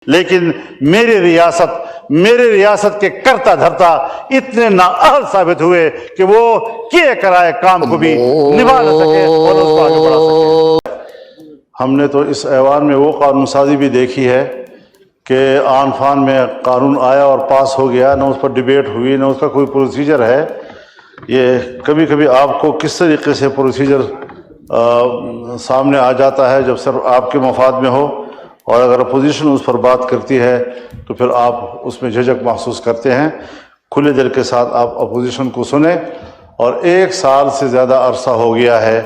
لیکن میری ریاست کے کرتا دھرتا اتنے نااہل ثابت ہوئے کہ وہ کیے کرائے کام کو بھی نبھا نہ سکے اور اس کو آگے بڑھا سکے۔ ہم نے تو اس ایوان میں وہ قانون سازی بھی دیکھی ہے کہ آن فان میں قانون آیا اور پاس ہو گیا، نہ اس پر ڈیبیٹ ہوئی، نہ اس کا کوئی پروسیجر ہے۔ یہ کبھی کبھی آپ کو کس طریقے سے پروسیجر سامنے آ جاتا ہے جب صرف آپ کے مفاد میں ہو، اور اگر اپوزیشن اس پر بات کرتی ہے تو پھر آپ اس میں جھجک محسوس کرتے ہیں۔ کھلے دل کے ساتھ آپ اپوزیشن کو سنیں، اور 1 سال سے زیادہ عرصہ ہو گیا ہے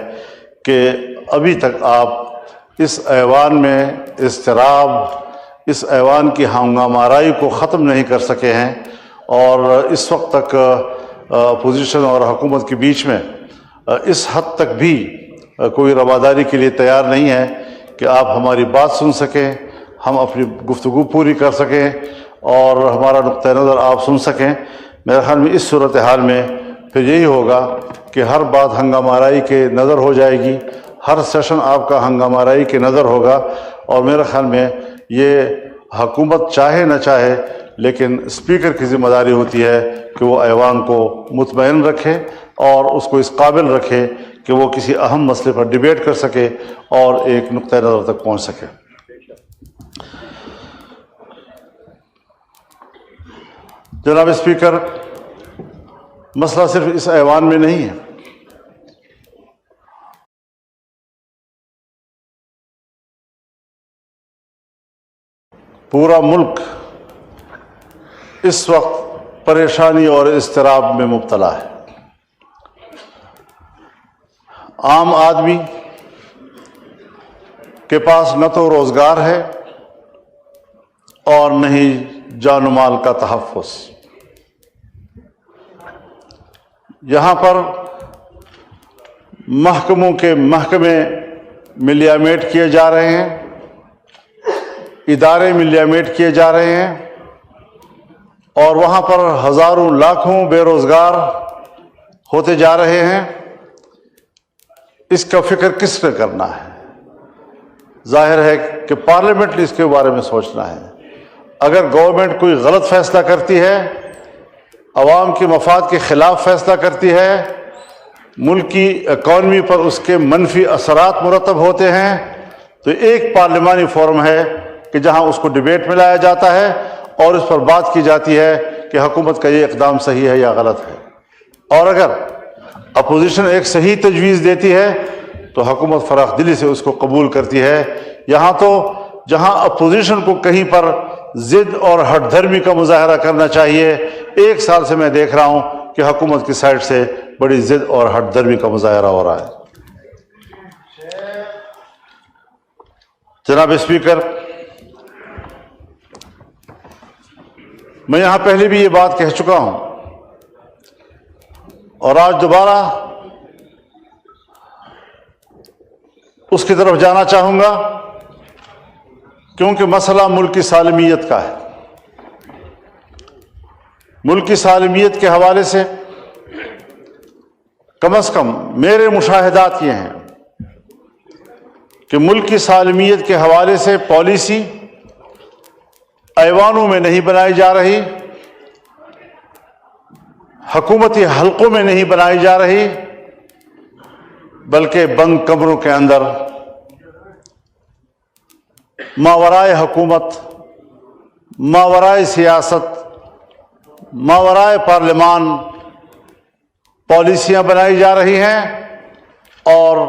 کہ ابھی تک آپ اس ایوان میں اضطراب، اس ایوان کی ہنگامہ آرائی کو ختم نہیں کر سکے ہیں، اور اس وقت تک اپوزیشن اور حکومت کے بیچ میں اس حد تک بھی کوئی رواداری کے لیے تیار نہیں ہے کہ آپ ہماری بات سن سکیں، ہم اپنی گفتگو پوری کر سکیں اور ہمارا نقطہ نظر آپ سن سکیں۔ میرے خیال میں اس صورتحال میں پھر یہی ہوگا کہ ہر بات ہنگامہ آرائی کے نظر ہو جائے گی، ہر سیشن آپ کا ہنگامہ آرائی کے نظر ہوگا، اور میرے خیال میں یہ حکومت چاہے نہ چاہے لیکن اسپیکر کی ذمہ داری ہوتی ہے کہ وہ ایوان کو مطمئن رکھے اور اس کو اس قابل رکھے کہ وہ کسی اہم مسئلے پر ڈیبیٹ کر سکے اور ایک نقطہ نظر تک پہنچ سکے۔ جناب اسپیکر، مسئلہ صرف اس ایوان میں نہیں ہے، پورا ملک اس وقت پریشانی اور اضطراب میں مبتلا ہے۔ عام آدمی کے پاس نہ تو روزگار ہے اور نہ ہی جان و مال کا تحفظ۔ یہاں پر محکمے ملیامیٹ کیے جا رہے ہیں، ادارے ملیامیٹ کیے جا رہے ہیں، اور وہاں پر ہزاروں لاکھوں بے روزگار ہوتے جا رہے ہیں۔ اس کا فکر کس نے کرنا ہے؟ ظاہر ہے کہ پارلیمنٹ نے اس کے بارے میں سوچنا ہے۔ اگر گورنمنٹ کوئی غلط فیصلہ کرتی ہے، عوام کے مفاد کے خلاف فیصلہ کرتی ہے، ملک کی اکانومی پر اس کے منفی اثرات مرتب ہوتے ہیں، تو ایک پارلیمانی فورم ہے کہ جہاں اس کو ڈیبیٹ میں لایا جاتا ہے اور اس پر بات کی جاتی ہے کہ حکومت کا یہ اقدام صحیح ہے یا غلط ہے۔ اور اگر اپوزیشن ایک صحیح تجویز دیتی ہے تو حکومت فراخ دلی سے اس کو قبول کرتی ہے۔ یہاں تو جہاں اپوزیشن کو کہیں پر ضد اور ہٹ دھرمی کا مظاہرہ کرنا چاہیے، 1 سال سے میں دیکھ رہا ہوں کہ حکومت کی سائڈ سے بڑی ضد اور ہٹ دھرمی کا مظاہرہ ہو رہا ہے۔ جناب اسپیکر، میں یہاں پہلے بھی یہ بات کہہ چکا ہوں اور آج دوبارہ اس کی طرف جانا چاہوں گا، کیونکہ مسئلہ ملک کی سالمیت کا ہے۔ ملک کی سالمیت کے حوالے سے کم از کم میرے مشاہدات یہ ہیں کہ ملک کی سالمیت کے حوالے سے پالیسی ایوانوں میں نہیں بنائی جا رہی، حکومتی حلقوں میں نہیں بنائی جا رہی، بلکہ بند کمروں کے اندر ماورائے حکومت، ماورائے سیاست، ماورائے پارلیمان پالیسیاں بنائی جا رہی ہیں، اور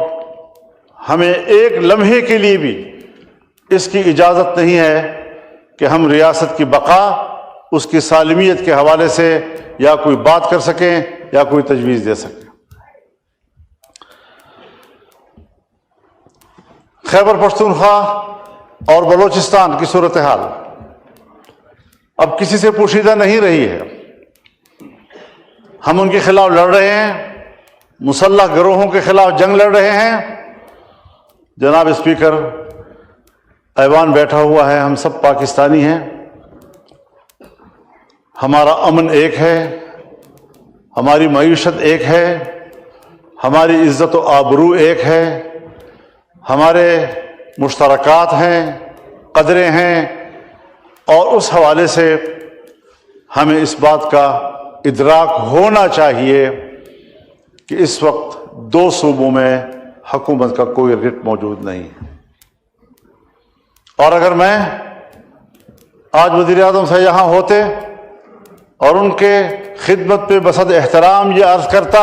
ہمیں ایک لمحے کے لیے بھی اس کی اجازت نہیں ہے کہ ہم ریاست کی بقا، اس کی سالمیت کے حوالے سے یا کوئی بات کر سکیں یا کوئی تجویز دے سکیں۔ خیبر پختونخوا اور بلوچستان کی صورتحال اب کسی سے پوشیدہ نہیں رہی ہے۔ ہم ان کے خلاف لڑ رہے ہیں، مسلح گروہوں کے خلاف جنگ لڑ رہے ہیں۔ جناب اسپیکر، ایوان بیٹھا ہوا ہے، ہم سب پاکستانی ہیں، ہمارا امن ایک ہے، ہماری معیشت ایک ہے، ہماری عزت و آبرو ایک ہے، ہمارے مشترکات ہیں، قدریں ہیں، اور اس حوالے سے ہمیں اس بات کا ادراک ہونا چاہیے کہ اس وقت دو صوبوں میں حکومت کا کوئی رٹ موجود نہیں ہے۔ اور اگر میں آج وزیر اعظم سے یہاں ہوتے اور ان کے خدمت پہ بصد احترام یہ عرض کرتا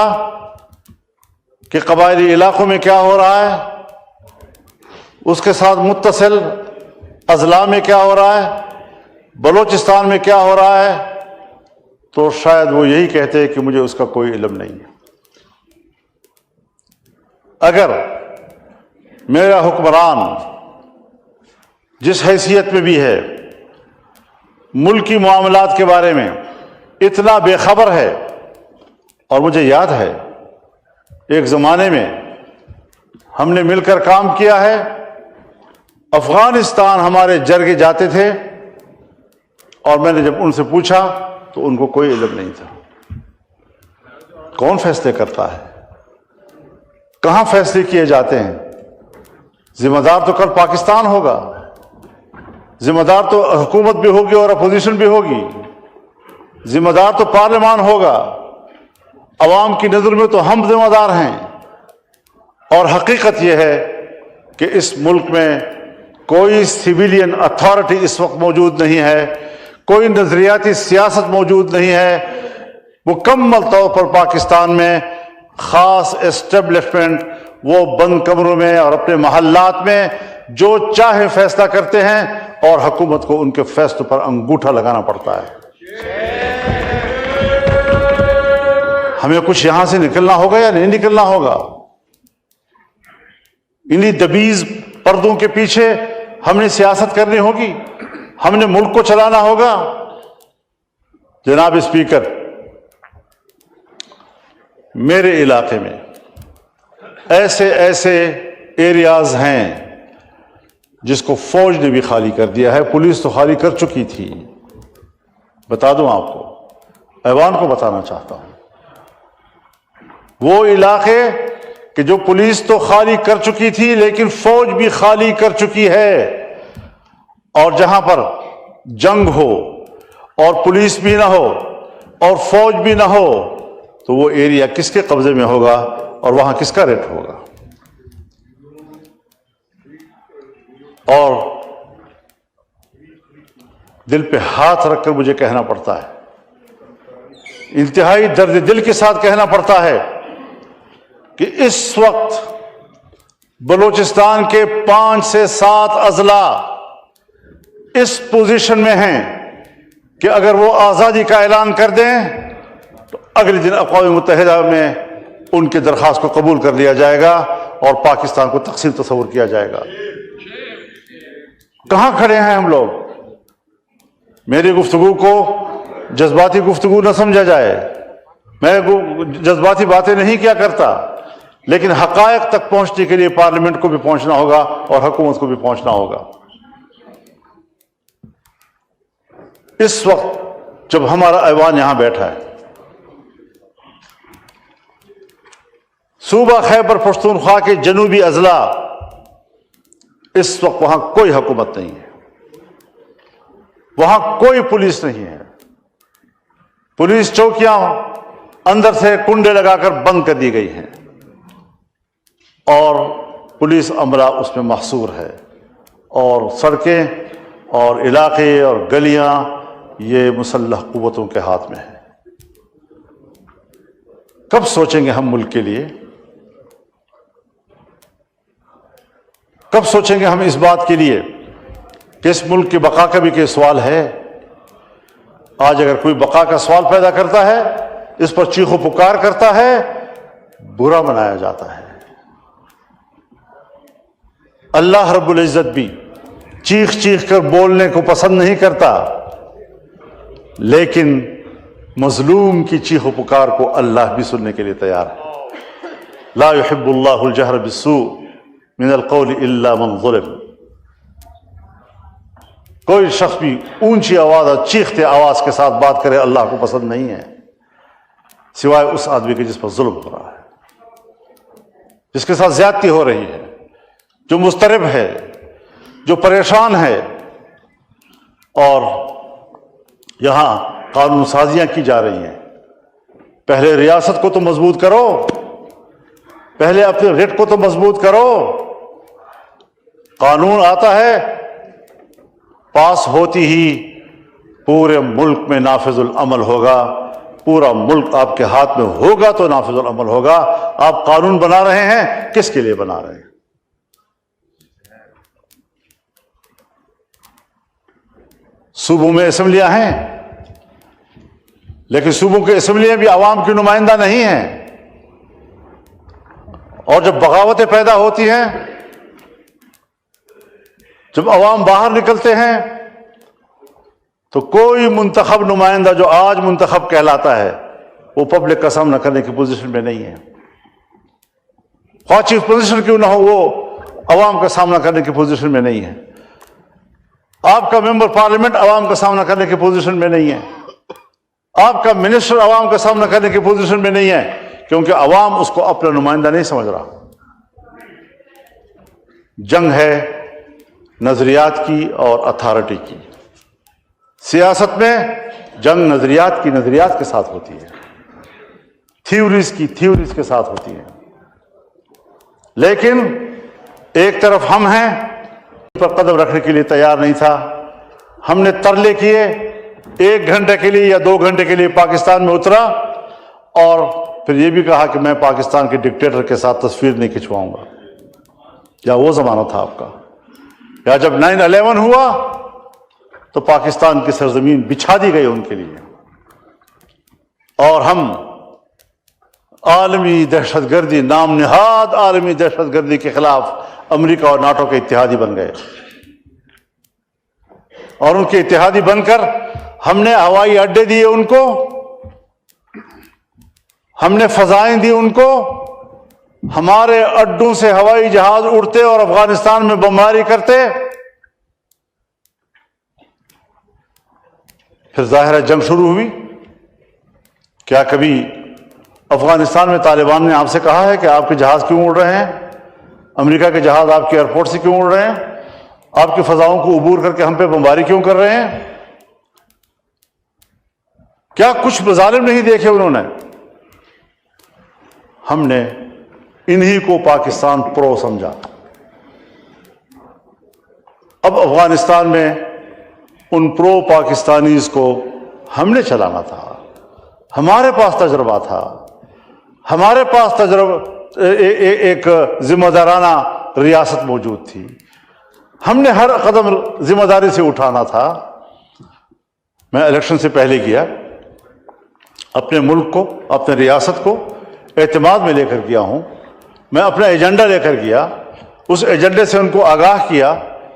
کہ قبائلی علاقوں میں کیا ہو رہا ہے، اس کے ساتھ متصل اضلاع میں کیا ہو رہا ہے، بلوچستان میں کیا ہو رہا ہے، تو شاید وہ یہی کہتے کہ مجھے اس کا کوئی علم نہیں ہے۔ اگر میرا حکمران جس حیثیت میں بھی ہے ملکی معاملات کے بارے میں اتنا بے خبر ہے، اور مجھے یاد ہے ایک زمانے میں ہم نے مل کر کام کیا ہے، افغانستان ہمارے جرگے جاتے تھے اور میں نے جب ان سے پوچھا تو ان کو کوئی علم نہیں تھا۔ کون فیصلے کرتا ہے، کہاں فیصلے کیے جاتے ہیں؟ ذمہ دار تو کل پاکستان ہوگا، ذمہ دار تو حکومت بھی ہوگی اور اپوزیشن بھی ہوگی، ذمہ دار تو پارلیمان ہوگا، عوام کی نظر میں تو ہم ذمہ دار ہیں۔ اور حقیقت یہ ہے کہ اس ملک میں کوئی سویلین اتھارٹی اس وقت موجود نہیں ہے، کوئی نظریاتی سیاست موجود نہیں ہے۔ مکمل طور پر پاکستان میں خاص اسٹیبلشمنٹ وہ بند کمروں میں اور اپنے محلات میں جو چاہے فیصلہ کرتے ہیں، اور حکومت کو ان کے فیصلوں پر انگوٹھا لگانا پڑتا ہے۔ ہمیں کچھ یہاں سے نکلنا ہوگا یا نہیں نکلنا ہوگا؟ انہی دبیز پردوں کے پیچھے ہم نے سیاست کرنی ہوگی، ہم نے ملک کو چلانا ہوگا۔ جناب اسپیکر، میرے علاقے میں ایسے ایریاز ہیں جس کو فوج نے بھی خالی کر دیا ہے، پولیس تو خالی کر چکی تھی۔ بتا دوں آپ کو، ایوان کو بتانا چاہتا ہوں، وہ علاقے کہ جو پولیس تو خالی کر چکی تھی لیکن فوج بھی خالی کر چکی ہے، اور جہاں پر جنگ ہو اور پولیس بھی نہ ہو اور فوج بھی نہ ہو تو وہ ایریا کس کے قبضے میں ہوگا اور وہاں کس کا ریٹ ہوگا؟ اور دل پہ ہاتھ رکھ کر مجھے کہنا پڑتا ہے، انتہائی درد دل کے ساتھ کہنا پڑتا ہے کہ اس وقت بلوچستان کے 5 سے 7 اضلاع اس پوزیشن میں ہیں کہ اگر وہ آزادی کا اعلان کر دیں تو اگلے دن اقوام متحدہ میں ان کی درخواست کو قبول کر لیا جائے گا اور پاکستان کو تقسیم تصور کیا جائے گا۔ کہاں کھڑے ہیں ہم لوگ؟ میری گفتگو کو جذباتی گفتگو نہ سمجھا جائے، میں جذباتی باتیں نہیں کیا کرتا، لیکن حقائق تک پہنچنے کے لیے پارلیمنٹ کو بھی پہنچنا ہوگا اور حکومت کو بھی پہنچنا ہوگا۔ اس وقت جب ہمارا ایوان یہاں بیٹھا ہے، صوبہ خیبر پختونخوا کے جنوبی اضلاع، اس وقت وہاں کوئی حکومت نہیں ہے، وہاں کوئی پولیس نہیں ہے، پولیس چوکیاں اندر سے کنڈے لگا کر بند کر دی گئی ہیں اور پولیس عملہ اس میں محصور ہے، اور سڑکیں اور علاقے اور گلیاں یہ مسلح قوتوں کے ہاتھ میں ہیں۔ کب سوچیں گے ہم ملک کے لیے؟ کب سوچیں گے ہم اس بات کے لیے کہ اس ملک کی بقا کا بھی کوئی سوال ہے؟ آج اگر کوئی بقا کا سوال پیدا کرتا ہے، اس پر چیخ و پکار کرتا ہے، برا منایا جاتا ہے۔ اللہ رب العزت بھی چیخ چیخ کر بولنے کو پسند نہیں کرتا، لیکن مظلوم کی چیخ و پکار کو اللہ بھی سننے کے لیے تیار ہے۔ لا يحب اللہ الجہر بالسوء من القول الا من ظلم۔ کوئی شخص بھی اونچی آواز اور چیختے آواز کے ساتھ بات کرے اللہ کو پسند نہیں ہے، سوائے اس آدمی کے جس پر ظلم ہو رہا ہے، جس کے ساتھ زیادتی ہو رہی ہے، جو مضطرب ہے، جو پریشان ہے۔ اور یہاں قانون سازیاں کی جا رہی ہیں. پہلے ریاست کو تو مضبوط کرو، پہلے اپنے رٹ کو تو مضبوط کرو. قانون آتا ہے، پاس ہوتی ہی پورے ملک میں نافذ العمل ہوگا. پورا ملک آپ کے ہاتھ میں ہوگا تو نافذ العمل ہوگا. آپ قانون بنا رہے ہیں، کس کے لیے بنا رہے ہیں؟ صوبوں میں اسمبلیاں ہیں، لیکن صوبوں کی اسمبلیاں بھی عوام کی نمائندہ نہیں ہیں. اور جب بغاوتیں پیدا ہوتی ہیں، جب عوام باہر نکلتے ہیں، تو کوئی منتخب نمائندہ جو آج منتخب کہلاتا ہے وہ پبلک کا سامنا کرنے کی پوزیشن میں نہیں ہے. خواہ چیف پوزیشن کیوں نہ ہو، وہ عوام کا سامنا کرنے کی پوزیشن میں نہیں ہے. آپ کا ممبر پارلیمنٹ عوام کا سامنا کرنے کی پوزیشن میں نہیں ہے. آپ کا منسٹر عوام کا سامنا کرنے کی پوزیشن میں نہیں ہے، کیونکہ عوام اس کو اپنا نمائندہ نہیں سمجھ رہا. جنگ ہے نظریات کی اور اتھارٹی کی. سیاست میں جنگ نظریات کے ساتھ ہوتی ہے، تھیوریز کے ساتھ ہوتی ہے. لیکن ایک طرف ہم ہیں پر قدم رکھنے کے لیے تیار نہیں تھا. ہم نے ترلے کیے، 1 گھنٹے کے لیے یا 2 گھنٹے کے لیے پاکستان میں اترا، اور پھر یہ بھی کہا کہ میں پاکستان کے ڈکٹیٹر کے ساتھ تصویر نہیں کھنچواؤں گا. یا وہ زمانہ تھا آپ کا، یا جب 9/11 ہوا تو پاکستان کی سرزمین بچھا دی گئی ان کے لیے، اور ہم عالمی دہشت گردی، نام نہاد عالمی دہشت گردی کے خلاف امریکہ اور ناٹو کے اتحادی بن گئے. اور ان کے اتحادی بن کر ہم نے ہوائی اڈے دیے ان کو، ہم نے فضائیں دی ان کو. ہمارے اڈوں سے ہوائی جہاز اڑتے اور افغانستان میں بمباری کرتے. پھر ظاہر ہے جنگ شروع ہوئی. کیا کبھی افغانستان میں طالبان نے آپ سے کہا ہے کہ آپ کے جہاز کیوں اڑ رہے ہیں؟ امریکہ کے جہاز آپ کے ایئرپورٹ سے کیوں اڑ رہے ہیں؟ آپ کی فضاؤں کو عبور کر کے ہم پہ بمباری کیوں کر رہے ہیں؟ کیا کچھ مظالم نہیں دیکھے انہوں نے؟ ہم نے انہی کو پاکستان پرو سمجھا. اب افغانستان میں ان پرو پاکستانیز کو ہم نے چلانا تھا. ہمارے پاس تجربہ تھا، ہمارے پاس ایک ذمہ دارانہ ریاست موجود تھی. ہم نے ہر قدم ذمہ داری سے اٹھانا تھا. میں الیکشن سے پہلے کیا، اپنے ملک کو، اپنے ریاست کو اعتماد میں لے کر گیا ہوں. میں اپنا ایجنڈا لے کر گیا. اس ایجنڈے سے ان کو آگاہ کیا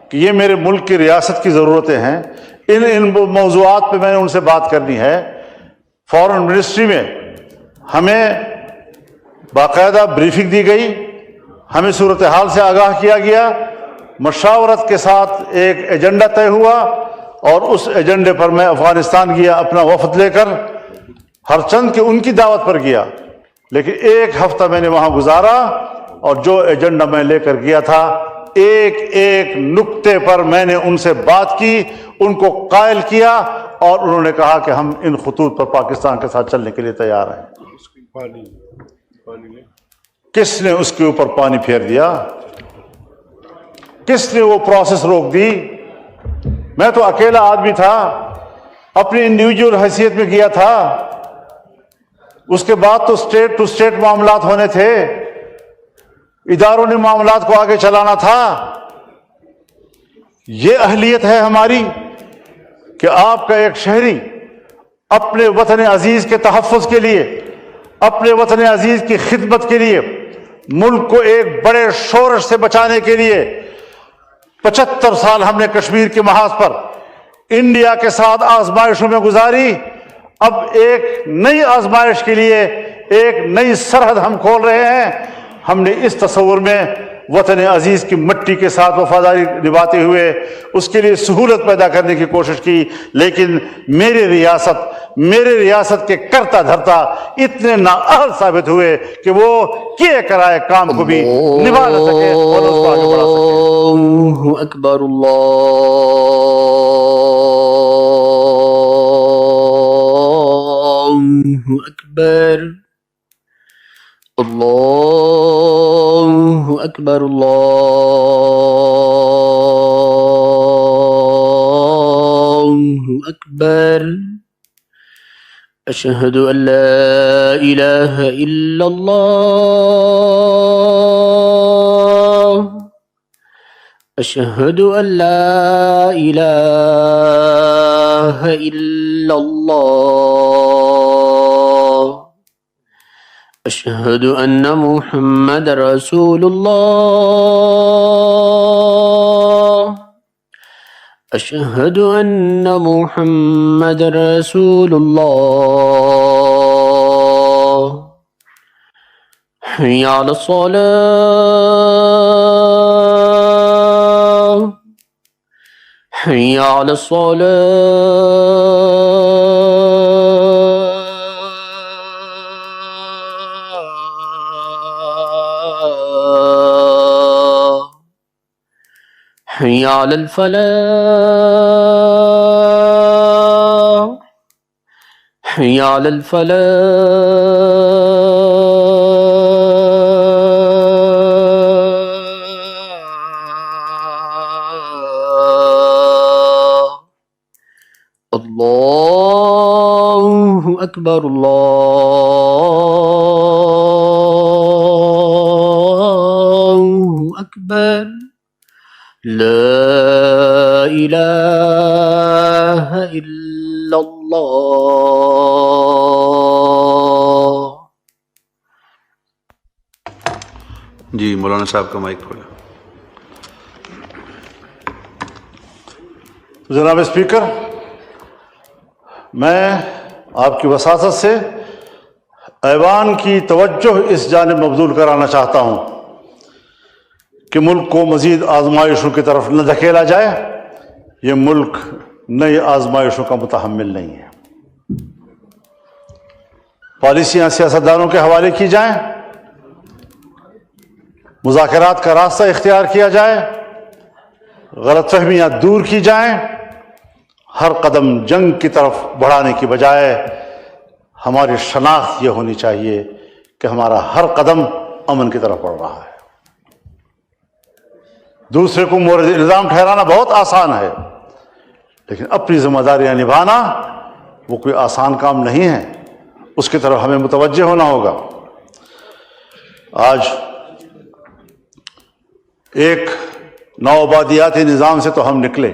کہ یہ میرے ملک کی ریاست کی ضرورتیں ہیں. ان موضوعات پہ میں نے ان سے بات کرنی ہے. فارن منسٹری میں ہمیں باقاعدہ بریفنگ دی گئی، ہمیں صورتحال سے آگاہ کیا گیا. مشاورت کے ساتھ ایک ایجنڈا طے ہوا، اور اس ایجنڈے پر میں افغانستان گیا اپنا وفد لے کر. ہر چند کہ ان کی دعوت پر گیا، لیکن 1 ہفتہ میں نے وہاں گزارا، اور جو ایجنڈا میں لے کر گیا تھا ایک نقطے پر میں نے ان سے بات کی، ان کو قائل کیا، اور انہوں نے کہا کہ ہم ان خطوط پر پاکستان کے ساتھ چلنے کے لیے تیار ہیں. کس نے اس کے اوپر پانی پھیر دیا؟ کس نے وہ پروسیس روک دی؟ میں تو اکیلا آدمی تھا، اپنی انڈیویجول حیثیت میں گیا تھا. اس کے بعد تو اسٹیٹ ٹو اسٹیٹ معاملات ہونے تھے، اداروں نے معاملات کو آگے چلانا تھا. یہ اہلیت ہے ہماری کہ آپ کا ایک شہری اپنے وطن عزیز کے تحفظ کے لیے، اپنے وطن عزیز کی خدمت کے لیے، ملک کو ایک بڑے شورش سے بچانے کے لیے 75 سال ہم نے کشمیر کے محاذ پر انڈیا کے ساتھ آزمائشوں میں گزاری. اب ایک نئی آزمائش کے لیے ایک نئی سرحد ہم کھول رہے ہیں. ہم نے اس تصور میں وطن عزیز کی مٹی کے ساتھ وفاداری نبھاتے ہوئے اس کے لیے سہولت پیدا کرنے کی کوشش کی، لیکن میری ریاست کے کرتا دھرتا اتنے نااہل ثابت ہوئے کہ وہ کیے کرائے کام کو بھی نبھا نہ سکے اور اس کو آگے بڑھا سکے۔ اللہ اکبر، اللہ اکبر، اللہ اکبر، اللہ اکبر، اشہد ان لا الہ الا اللہ، اشہد ان لا الہ الا اللہ، اشہد ان محمد رسول اللہ، اشہد ان محمد رسول اللہ، حی علی الصلاة، حی علی الصلاة، حی علی الفلاح، حی علی الفلاح، اللہ اکبر، اللہ اکبر، لا الہ الا اللہ۔ جی مولانا صاحب کا مائک کھولا۔ جناب اسپیکر، میں آپ کی وساطت سے ایوان کی توجہ اس جانب مبذول کرانا چاہتا ہوں کہ ملک کو مزید آزمائشوں کی طرف نہ دھکیلا جائے۔ یہ ملک نئی آزمائشوں کا متحمل نہیں ہے۔ پالیسیاں سیاستدانوں کے حوالے کی جائیں، مذاکرات کا راستہ اختیار کیا جائے، غلط فہمیاں دور کی جائیں، ہر قدم جنگ کی طرف بڑھانے کی بجائے ہماری شناخت یہ ہونی چاہیے کہ ہمارا ہر قدم امن کی طرف بڑھ رہا ہے۔ دوسرے کو مورد الزام ٹھہرانا بہت آسان ہے، لیکن اپنی ذمہ داریاں نبھانا وہ کوئی آسان کام نہیں ہے، اس کی طرف ہمیں متوجہ ہونا ہوگا۔ آج ایک نوآبادیاتی نظام سے تو ہم نکلے،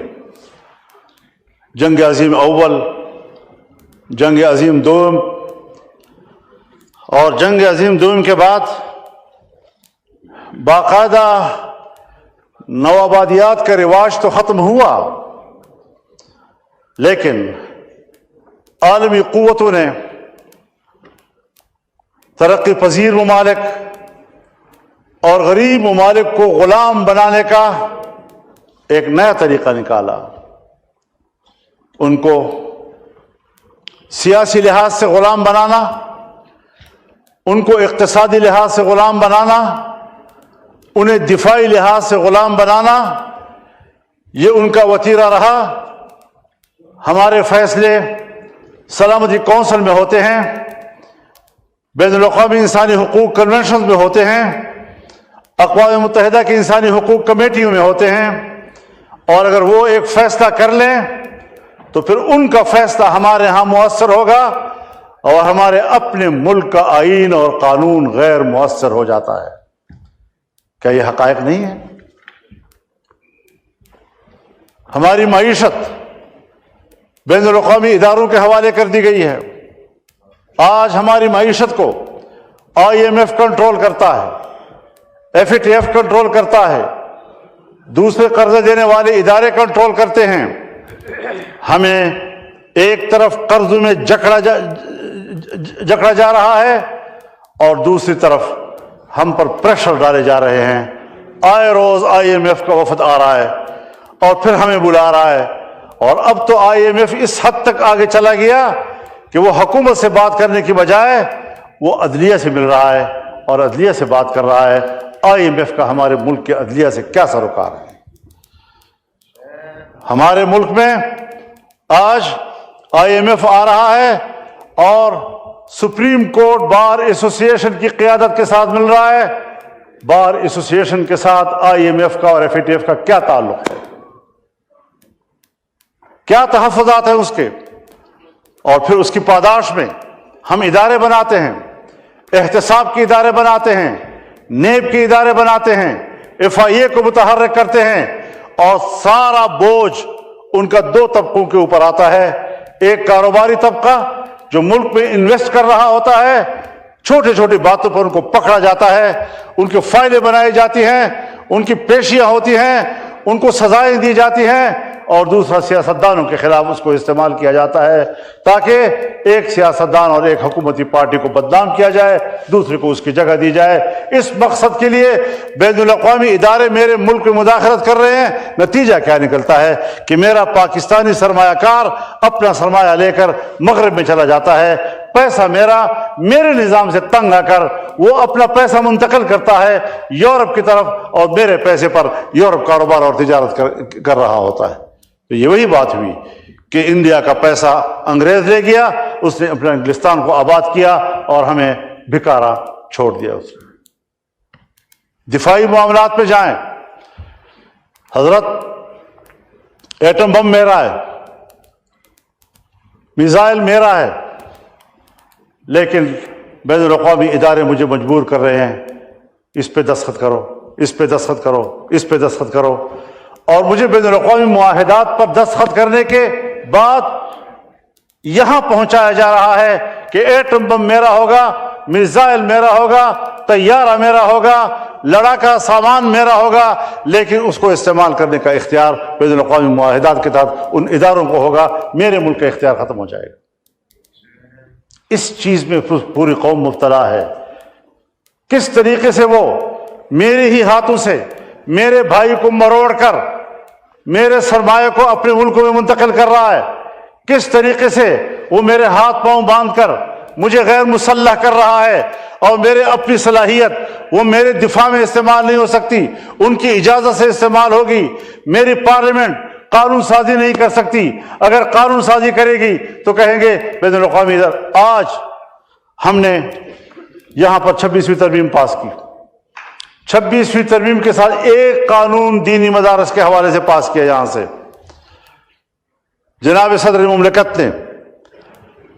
جنگ عظیم اول، جنگ عظیم دوم، اور جنگ عظیم دوم کے بعد باقاعدہ نوآبادیات کا رواج تو ختم ہوا، لیکن عالمی قوتوں نے ترقی پذیر ممالک اور غریب ممالک کو غلام بنانے کا ایک نیا طریقہ نکالا۔ ان کو سیاسی لحاظ سے غلام بنانا، ان کو اقتصادی لحاظ سے غلام بنانا، انہیں دفاعی لحاظ سے غلام بنانا، یہ ان کا وتیرہ رہا۔ ہمارے فیصلے سلامتی کونسل میں ہوتے ہیں، بین الاقوامی انسانی حقوق کنونشن میں ہوتے ہیں، اقوام متحدہ کی انسانی حقوق کمیٹیوں میں ہوتے ہیں، اور اگر وہ ایک فیصلہ کر لیں تو پھر ان کا فیصلہ ہمارے ہاں مؤثر ہوگا، اور ہمارے اپنے ملک کا آئین اور قانون غیر مؤثر ہو جاتا ہے۔ کیا یہ حقائق نہیں ہے؟ ہماری معیشت بین الاقوامی اداروں کے حوالے کر دی گئی ہے۔ آج ہماری معیشت کو IMF کنٹرول کرتا ہے، FATF کنٹرول کرتا ہے، دوسرے قرضے دینے والے ادارے کنٹرول کرتے ہیں۔ ہمیں ایک طرف قرض میں جکڑا جا رہا ہے، اور دوسری طرف ہم پر پریشر ڈالے جا رہے ہیں آئے روز IMF کا وفد آ رہا ہے اور پھر ہمیں بلا رہا ہے، اور اب تو IMF اس حد تک آگے چلا گیا کہ وہ حکومت سے بات کرنے کی بجائے وہ عدلیہ سے مل رہا ہے اور عدلیہ سے بات کر رہا ہے۔ IMF کا ہمارے ملک کے عدلیہ سے کیا سروکار ہے؟ ہمارے ملک میں آج IMF آ رہا ہے اور سپریم کورٹ بار ایسوسی ایشن کی قیادت کے ساتھ مل رہا ہے۔ بار ایسوسی ایشن کے ساتھ IMF کا اور FATF کا کیا تعلق ہے؟ کیا تحفظات ہیں اس کے؟ اور پھر اس کی پاداش میں ہم ادارے بناتے ہیں، احتساب کے ادارے بناتے ہیں، نیب کے ادارے بناتے ہیں، FIA کو متحرک کرتے ہیں، اور سارا بوجھ ان کا دو طبقوں کے اوپر آتا ہے۔ ایک کاروباری طبقہ جو ملک میں انویسٹ کر رہا ہوتا ہے، چھوٹی چھوٹی باتوں پر ان کو پکڑا جاتا ہے، ان کی فائلیں بنائی جاتی ہیں، ان کی پیشیاں ہوتی ہیں، ان کو سزائیں دی جاتی ہیں، اور دوسرا سیاستدانوں کے خلاف اس کو استعمال کیا جاتا ہے تاکہ ایک سیاستدان اور ایک حکومتی پارٹی کو بدنام کیا جائے، دوسرے کو اس کی جگہ دی جائے۔ اس مقصد کے لیے بین الاقوامی ادارے میرے ملک میں مداخلت کر رہے ہیں۔ نتیجہ کیا نکلتا ہے کہ میرا پاکستانی سرمایہ کار اپنا سرمایہ لے کر مغرب میں چلا جاتا ہے، پیسہ میرے نظام سے تنگ آ کر وہ اپنا پیسہ منتقل کرتا ہے یورپ کی طرف، اور میرے پیسے پر یورپ کاروبار اور تجارت کر رہا ہوتا ہے۔ تو یہ وہی بات ہوئی کہ انڈیا کا پیسہ انگریز لے گیا، اس نے اپنے انگلستان کو آباد کیا اور ہمیں بھکارا چھوڑ دیا۔ اس نے دفاعی معاملات پہ جائیں، حضرت ایٹم بم میرا ہے، میزائل میرا ہے، لیکن بین الاقوامی ادارے مجھے مجبور کر رہے ہیں اس پہ دستخط کرو، اس پہ دستخط کرو، اس پہ دستخط کرو، اور مجھے بین الاقوامی معاہدات پر دستخط کرنے کے بعد یہاں پہنچایا جا رہا ہے کہ ایٹم بم میرا ہوگا، میزائل میرا ہوگا، طیارہ میرا ہوگا، لڑاکا سامان میرا ہوگا، لیکن اس کو استعمال کرنے کا اختیار بین الاقوامی معاہدات کے تحت ان اداروں کو ہوگا، میرے ملک کا اختیار ختم ہو جائے گا۔ اس چیز میں پوری قوم مبتلا ہے۔ کس طریقے سے وہ میرے ہی ہاتھوں سے میرے بھائی کو مروڑ کر میرے سرمایہ کو اپنے ملکوں میں منتقل کر رہا ہے، کس طریقے سے وہ میرے ہاتھ پاؤں باندھ کر مجھے غیر مسلح کر رہا ہے، اور میرے اپنی صلاحیت وہ میرے دفاع میں استعمال نہیں ہو سکتی، ان کی اجازت سے استعمال ہوگی۔ میری پارلیمنٹ قانون سازی نہیں کر سکتی، اگر قانون سازی کرے گی تو کہیں گے بین الاقوامی آج ہم نے یہاں پر 26ویں ترمیم پاس کی، 26ویں ترمیم کے ساتھ ایک قانون دینی مدارس کے حوالے سے پاس کیا یہاں سے۔ جناب صدر مملکت نے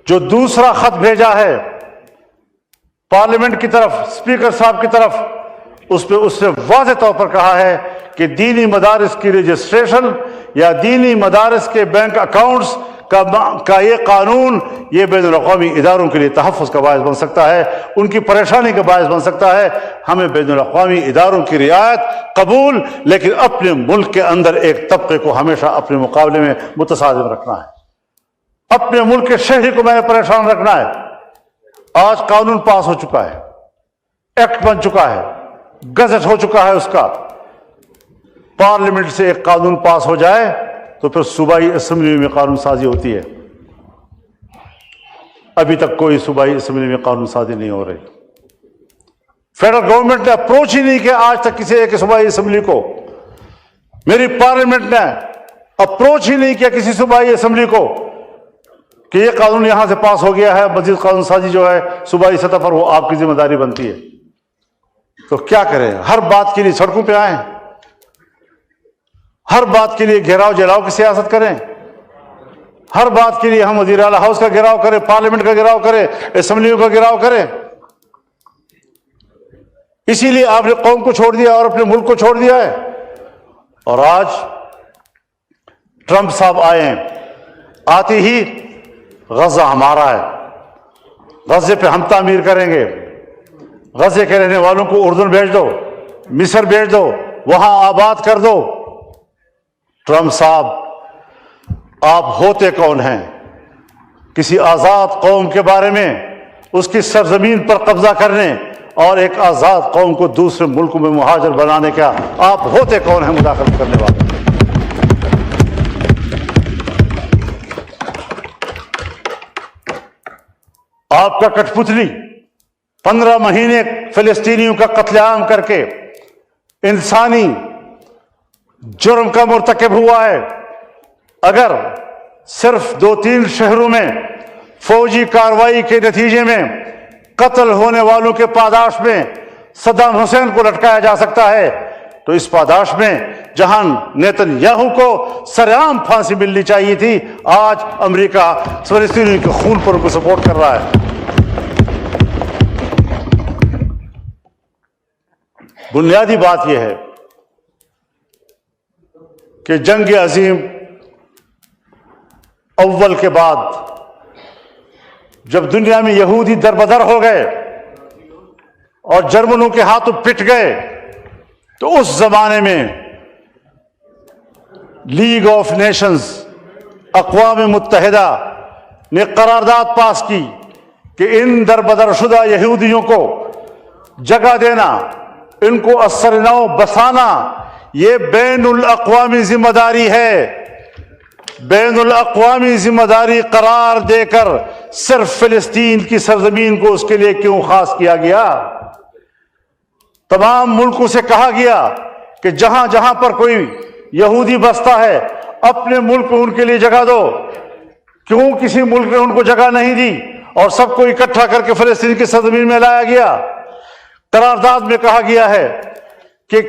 جو دوسرا خط بھیجا ہے پارلیمنٹ کی طرف، اسپیکر صاحب کی طرف، اس نے واضح طور پر کہا ہے کہ دینی مدارس کی رجسٹریشن یا دینی مدارس کے بینک اکاؤنٹس کا یہ قانون یہ بین الاقوامی اداروں کے لیے تحفظ کا باعث بن سکتا ہے، ان کی پریشانی کا باعث بن سکتا ہے۔ ہمیں بین الاقوامی اداروں کی رعایت قبول، لیکن اپنے ملک کے اندر ایک طبقے کو ہمیشہ اپنے مقابلے میں متصادم رکھنا ہے، اپنے ملک کے شہری کو میں نے پریشان رکھنا ہے۔ آج قانون پاس ہو چکا ہے، ایکٹ بن چکا ہے، گزٹ ہو چکا ہے اس کا۔ پارلیمنٹ سے ایک قانون پاس ہو جائے تو پھر صوبائی اسمبلی میں قانون سازی ہوتی ہے۔ ابھی تک کوئی صوبائی اسمبلی میں قانون سازی نہیں ہو رہی۔ فیڈرل گورنمنٹ نے اپروچ ہی نہیں کیا آج تک کسی ایک صوبائی اسمبلی کو۔ میری پارلیمنٹ نے اپروچ ہی نہیں کیا کسی صوبائی اسمبلی کو کہ یہ قانون یہاں سے پاس ہو گیا ہے، مزید قانون سازی جو ہے صوبائی سطح پر وہ آپ کی ذمہ داری بنتی ہے۔ تو کیا کریں؟ ہر بات کے لیے سڑکوں پہ آئیں، ہر بات کے لیے گھیراؤ جلاؤ کی سیاست کریں، ہر بات کے لیے ہم وزیر اعلیٰ ہاؤس کا گھیراؤ کریں، پارلیمنٹ کا گھیراؤ کریں، اسمبلیوں کا گھیراؤ کریں۔ اسی لیے آپ نے قوم کو چھوڑ دیا اور اپنے ملک کو چھوڑ دیا ہے۔ اور آج ٹرمپ صاحب آئے ہیں، آتے ہی غزہ ہمارا ہے، غزے پہ ہم تعمیر کریں گے، غزے کے رہنے والوں کو اردن بھیج دو، مصر بھیج دو، وہاں آباد کر دو۔ ٹرمپ صاحب آپ ہوتے کون ہیں؟ کسی آزاد قوم کے بارے میں، اس کی سرزمین پر قبضہ کرنے اور ایک آزاد قوم کو دوسرے ملکوں میں مہاجر بنانے کا آپ ہوتے کون ہیں مداخلت کرنے والے؟ آپ کا کٹھ پتلی 15 مہینے فلسطینیوں کا قتل عام کر کے انسانی جرم کا مرتکب ہوا ہے. اگر صرف 2-3 شہروں میں فوجی کارروائی کے نتیجے میں قتل ہونے والوں کے پاداش میں صدام حسین کو لٹکایا جا سکتا ہے تو اس پاداش میں جہاں نیتن یاہو کو سرعام پھانسی ملنی چاہیے تھی، آج امریکہ فلسطینیوں کے خون پر ان کو سپورٹ کر رہا ہے. بنیادی بات یہ ہے کہ جنگ عظیم اول کے بعد جب دنیا میں یہودی دربدر ہو گئے اور جرمنوں کے ہاتھوں پٹ گئے تو اس زمانے میں لیگ آف نیشنز، اقوام متحدہ نے قرارداد پاس کی کہ ان دربدر شدہ یہودیوں کو جگہ دینا، ان کو اثر نو بسانا، یہ بین الاقوامی ذمہ داری ہے. بین الاقوامی ذمہ داری قرار دے کر صرف فلسطین کی سرزمین کو اس کے لیے کیوں خاص کیا گیا؟ تمام ملکوں سے کہا گیا کہ جہاں جہاں پر کوئی یہودی بستا ہے اپنے ملک میں ان کے لیے جگہ دو. کیوں کسی ملک نے ان کو جگہ نہیں دی اور سب کو اکٹھا کر کے فلسطین کی سرزمین میں لایا گیا؟ قرارداد میں کہا گیا ہے کہ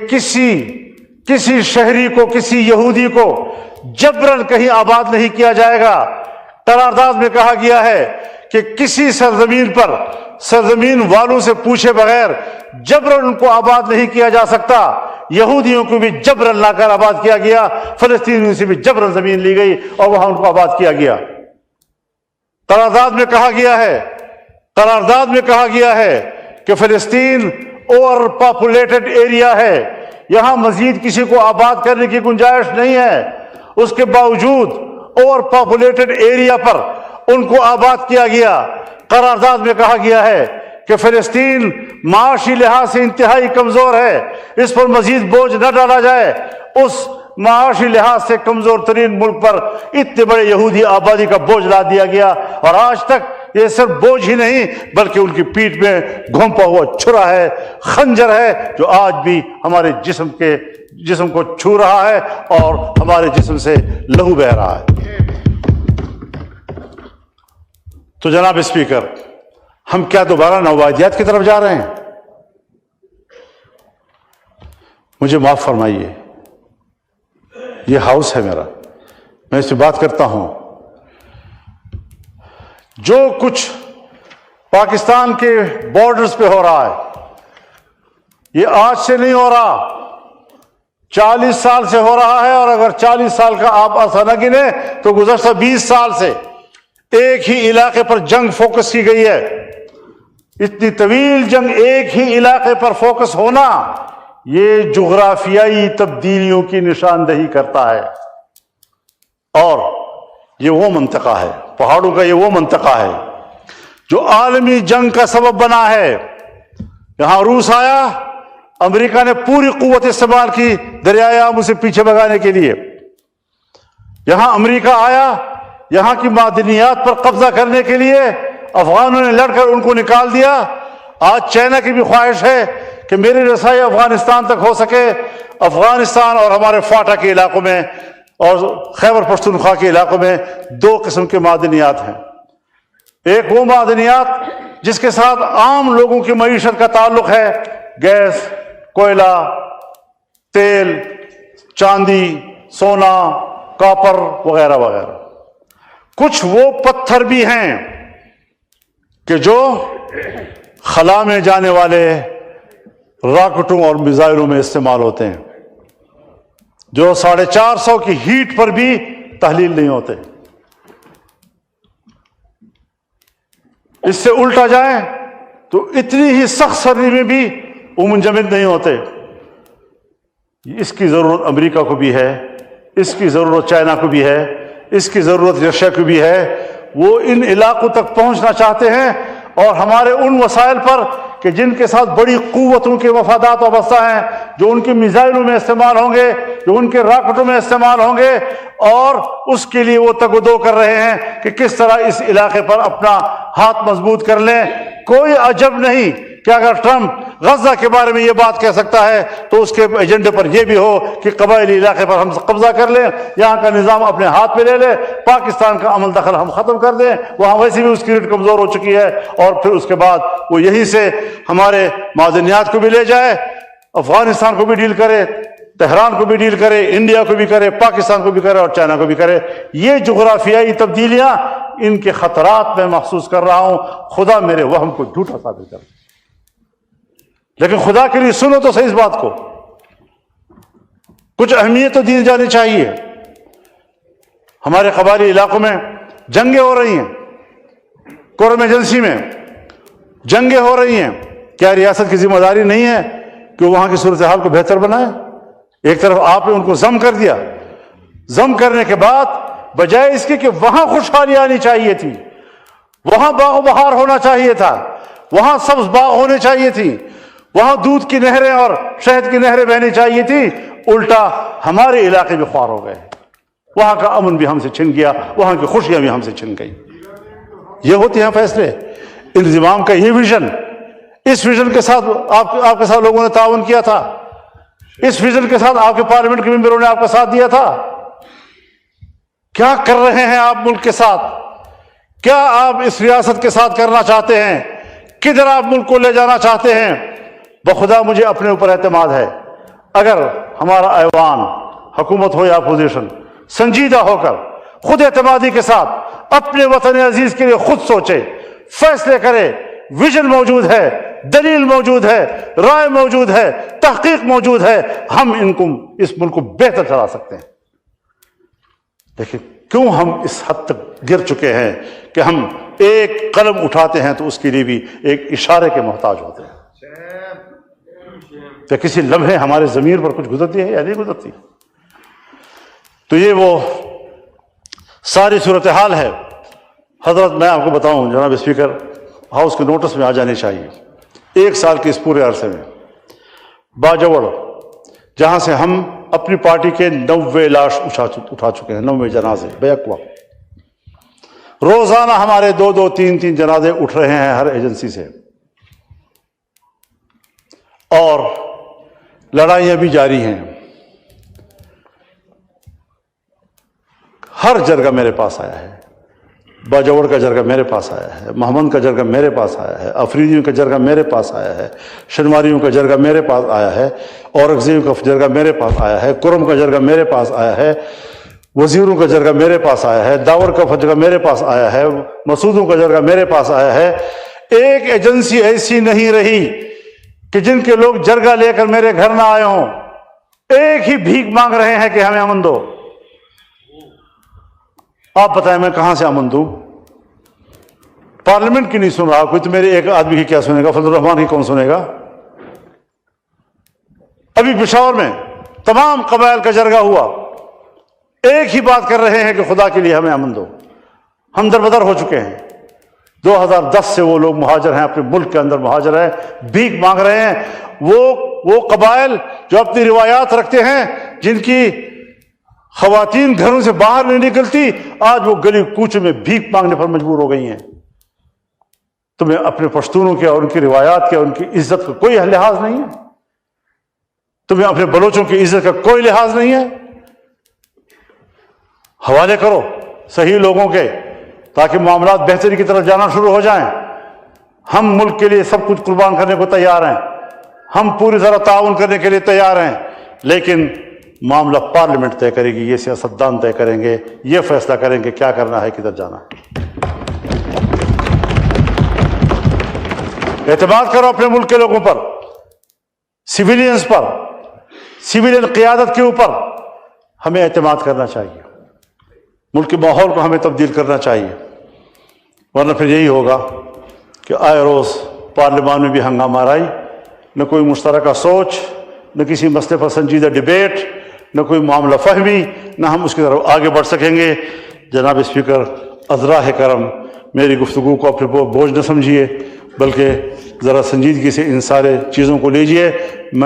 کسی شہری کو، کسی یہودی کو جبراً کہیں آباد نہیں کیا جائے گا. قرارداد میں کہا گیا ہے کہ کسی سرزمین پر سرزمین والوں سے پوچھے بغیر جبراً ان کو آباد نہیں کیا جا سکتا. یہودیوں کو بھی جبراً لا کر آباد کیا گیا، فلسطینیوں سے بھی جبراً زمین لی گئی اور وہاں ان کو آباد کیا گیا. قرارداد میں کہا گیا ہے کہ فلسطین اوور پاپولیٹڈ ایریا ہے، یہاں مزید کسی کو آباد کرنے کی گنجائش نہیں ہے. اس کے باوجود اوور پاپولیٹڈ ایریا پر ان کو آباد کیا گیا. قرارداد میں کہا گیا ہے کہ فلسطین معاشی لحاظ سے انتہائی کمزور ہے، اس پر مزید بوجھ نہ ڈالا جائے. اس معاشی لحاظ سے کمزور ترین ملک پر اتنے بڑے یہودی آبادی کا بوجھ لا دیا گیا، اور آج تک یہ صرف بوجھ ہی نہیں بلکہ ان کی پیٹھ میں گھونپا ہوا چھرا ہے، خنجر ہے، جو آج بھی ہمارے جسم کو چھو رہا ہے اور ہمارے جسم سے لہو بہہ رہا ہے. تو جناب اسپیکر، ہم کیا دوبارہ نوآبادیات کی طرف جا رہے ہیں؟ مجھے معاف فرمائیے، یہ ہاؤس ہے میرا، میں اس سے بات کرتا ہوں. جو کچھ پاکستان کے بارڈرز پہ ہو رہا ہے یہ آج سے نہیں ہو رہا، 40 سال سے ہو رہا ہے. اور اگر 40 سال کا آپ عرصہ نہ گنے تو گزشتہ 20 سال سے ایک ہی علاقے پر جنگ فوکس کی گئی ہے. اتنی طویل جنگ ایک ہی علاقے پر فوکس ہونا یہ جغرافیائی تبدیلیوں کی نشاندہی کرتا ہے. اور یہ وہ منطقہ ہے، پہاڑوں کا یہ وہ منطقہ ہے جو عالمی جنگ کا سبب بنا ہے. یہاں روس آیا، امریکہ نے پوری قوت استعمال کی دریائے آمو سے پیچھے بھگانے کے لیے. یہاں امریکہ آیا، یہاں کی معدنیات پر قبضہ کرنے کے لیے افغانوں نے لڑ کر ان کو نکال دیا. آج چائنا کی بھی خواہش ہے کہ میری رسائی افغانستان تک ہو سکے. افغانستان اور ہمارے فاٹا کے علاقوں میں اور خیبر پختونخوا کے علاقوں میں 2 قسم کے معدنیات ہیں. ایک وہ معدنیات جس کے ساتھ عام لوگوں کی معیشت کا تعلق ہے، گیس، کوئلہ، تیل، چاندی، سونا، کاپر وغیرہ وغیرہ. کچھ وہ پتھر بھی ہیں کہ جو خلا میں جانے والے راکٹوں اور میزائلوں میں استعمال ہوتے ہیں، جو 450 کی ہیٹ پر بھی تحلیل نہیں ہوتے. اس سے الٹا جائیں تو اتنی ہی سخت سردی میں بھی وہ منجمد نہیں ہوتے. اس کی ضرورت امریکہ کو بھی ہے، اس کی ضرورت چائنا کو بھی ہے، اس کی ضرورت رشیا کو بھی ہے. وہ ان علاقوں تک پہنچنا چاہتے ہیں اور ہمارے ان وسائل پر کہ کہ جن کے ساتھ بڑی قوتوں کے وفادات وابستہ ہیں، جو ان کی میزائلوں میں استعمال ہوں گے، جو ان کے راکٹوں میں استعمال ہوں گے، اور اس کے لیے وہ تگ و دو کر رہے ہیں کہ کس طرح اس علاقے پر اپنا ہاتھ مضبوط کر لیں۔ کوئی عجب نہیں کہ اگر ٹرمپ غزہ کے بارے میں یہ بات کہہ سکتا ہے تو اس کے ایجنڈے پر یہ بھی ہو کہ قبائلی علاقے پر ہم قبضہ کر لیں، یہاں کا نظام اپنے ہاتھ میں لے لیں، پاکستان کا عمل دخل ہم ختم کر دیں، وہاں ویسے بھی اس کی ریٹ کمزور ہو چکی ہے، اور پھر اس کے بعد وہ یہیں سے ہمارے معدنیات کو بھی لے جائے، افغانستان کو بھی ڈیل کرے، تہران کو بھی ڈیل کرے، انڈیا کو بھی کرے، پاکستان کو بھی کرے، اور چائنا کو بھی کرے۔ یہ جغرافیائی تبدیلیاں، ان کے خطرات میں محسوس کر رہا ہوں، خدا میرے وہم کو جھوٹا ثابت کر، لیکن خدا کے لیے سنو تو صحیح اس بات کو، کچھ اہمیت تو دی جانی چاہیے۔ ہمارے قبائلی علاقوں میں جنگیں ہو رہی ہیں، قوم ایجنسی میں جنگیں ہو رہی ہیں، کیا ریاست کی ذمہ داری نہیں ہے کہ وہاں کی صورتحال کو بہتر بنائے؟ ایک طرف آپ نے ان کو ضم کر دیا، ضم کرنے کے بعد بجائے اس کے کہ وہاں خوشحالی آنی چاہیے تھی، وہاں باغ و بہار ہونا چاہیے تھا، وہاں سبز باغ ہونے چاہیے تھی، وہاں دودھ کی نہریں اور شہد کی نہریں بہنی چاہیے تھی، الٹا ہمارے علاقے بھی خوار ہو گئے، وہاں کا امن بھی ہم سے چھن گیا، وہاں کی خوشیاں بھی ہم سے چھن گئی۔ یہ ہوتے ہیں فیصلے، انضمام کا یہ ویژن، اس ویژن کے ساتھ آپ کے ساتھ لوگوں نے تعاون کیا تھا، اس ویژن کے ساتھ آپ کے پارلیمنٹ کے ممبروں نے آپ کا ساتھ دیا تھا۔ کیا کر رہے ہیں آپ ملک کے ساتھ؟ کیا آپ اس ریاست کے ساتھ کرنا چاہتے ہیں؟ کدھر آپ ملک کو لے جانا چاہتے ہیں؟ بخدا مجھے اپنے اوپر اعتماد ہے، اگر ہمارا ایوان، حکومت ہو یا اپوزیشن، سنجیدہ ہو کر خود اعتمادی کے ساتھ اپنے وطن عزیز کے لیے خود سوچے، فیصلے کرے، ویژن موجود ہے، دلیل موجود ہے، رائے موجود ہے، تحقیق موجود ہے، ہم اس ملک کو بہتر چلا سکتے ہیں۔ لیکن کیوں ہم اس حد تک گر چکے ہیں کہ ہم ایک قلم اٹھاتے ہیں تو اس کے لیے بھی ایک اشارے کے محتاج ہوتے ہیں؟ کہ کسی لمحے ہمارے ضمیر پر کچھ گزرتی ہے یا نہیں گزرتی؟ تو یہ وہ ساری صورتحال ہے۔ حضرت میں آپ کو بتاؤں، جناب اسپیکر، ہاؤس کے نوٹس میں آ جانے چاہیے، 1 سال کے اس پورے عرصے میں باجوڑ، جہاں سے ہم اپنی پارٹی کے 90 لاش اٹھا چکے ہیں، 90 جنازے بیک وقت، روزانہ ہمارے 2-2 3-3 جنازے اٹھ رہے ہیں ہر ایجنسی سے، اور لڑائیاں بھی جاری ہیں۔ ہر جرگہ میرے پاس آیا ہے، باجوڑ کا جرگہ میرے پاس آیا ہے، محمد کا جرگہ میرے پاس آیا ہے، افریدیوں کا جرگہ میرے پاس آیا ہے، شنواریوں کا جرگہ میرے پاس آیا ہے، اورنگزیب کا جرگہ میرے پاس آیا ہے، کرم کا جرگہ میرے پاس آیا ہے، وزیروں کا جرگہ میرے پاس آیا ہے، داور کا جرگہ میرے پاس آیا ہے، مسعودوں کا جرگہ میرے پاس آیا ہے۔ ایک ایجنسی ایسی نہیں رہی کہ جن کے لوگ جرگہ لے کر میرے گھر نہ آئے ہوں، ایک ہی بھیک مانگ رہے ہیں کہ ہمیں امن دو۔ آپ بتائیں میں کہاں سے امن دوں؟ پارلیمنٹ کی نہیں سن رہا کوئی، تو میرے ایک آدمی کی کیا سنے گا؟ فضل الرحمان کی کون سنے گا؟ ابھی پشاور میں تمام قبائل کا جرگہ ہوا، ایک ہی بات کر رہے ہیں کہ خدا کے لیے ہمیں امن دو۔ ہم دربدر ہو چکے ہیں، 2010 سے وہ لوگ مہاجر ہیں، اپنے ملک کے اندر مہاجر ہیں، بھیک مانگ رہے ہیں۔ وہ قبائل جو اپنی روایات رکھتے ہیں، جن کی خواتین گھروں سے باہر نہیں نکلتی، آج وہ گلی کوچے میں بھیک مانگنے پر مجبور ہو گئی ہیں۔ تمہیں اپنے پشتونوں کے اور ان کی روایات کے، ان کی عزت کا کوئی لحاظ نہیں ہے؟ تمہیں اپنے بلوچوں کی عزت کا کوئی لحاظ نہیں ہے؟ حوالے کرو صحیح لوگوں کے، تاکہ معاملات بہتری کی طرف جانا شروع ہو جائیں۔ ہم ملک کے لیے سب کچھ قربان کرنے کو تیار ہیں، ہم پوری طرح تعاون کرنے کے لیے تیار ہیں، لیکن معاملہ پارلیمنٹ طے کرے گی، یہ سیاستدان طے کریں گے، یہ فیصلہ کریں گے کیا کرنا ہے، کدھر جانا ہے۔ اعتماد کرو اپنے ملک کے لوگوں پر، سویلینز پر، سویلین قیادت کے اوپر ہمیں اعتماد کرنا چاہیے۔ ملک کے ماحول کو ہمیں تبدیل کرنا چاہیے، ورنہ پھر یہی ہوگا کہ آئے روز پارلیمان میں بھی ہنگامہ آرائی، نہ کوئی مشترکہ سوچ، نہ کسی مسئلے پر سنجیدہ ڈیبیٹ، نہ کوئی معاملہ فہمی، نہ ہم اس کی طرف آگے بڑھ سکیں گے۔ جناب اسپیکر، عذراہ کرم، میری گفتگو کو اپنے بوجھ نہ سمجھیے، بلکہ ذرا سنجیدگی سے ان سارے چیزوں کو لیجئے. میں